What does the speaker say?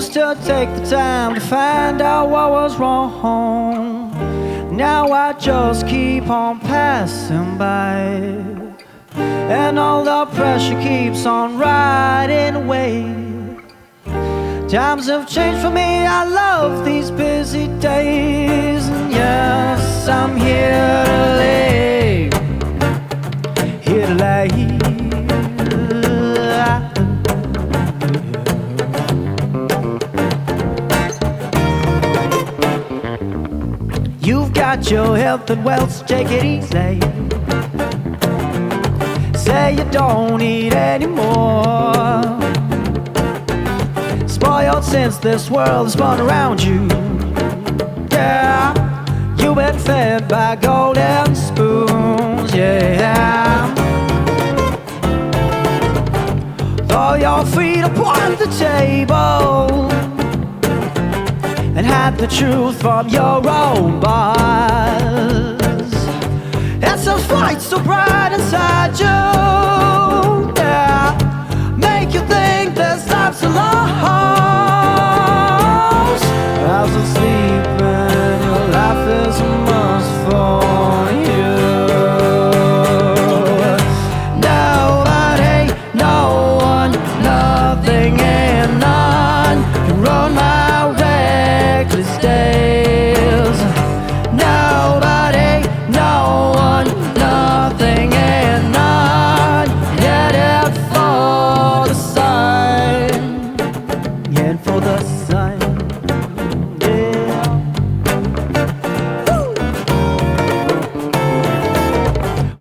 used to take the time to find out what was wrong. Now I just keep on passing by, and all the pressure keeps on riding away. Times have changed for me, I love these busy days. And yes, I'm here to lay, here to lay. You've got your health and wealth, so take it easy. Say you don't need any more. Spoiled since this world has spun around you. Yeah, you've been fed by golden spoons. Yeah, though you're free to point the table and hide the truth from your own boss. It's a fight so bright inside you, yeah, make you think this life's a loss. As a sleeping, your life is a must for you. Nobody, no one, nothing and none can run my reckless days. Nobody, no one, nothing and none headed for the sun. Yeah, and for the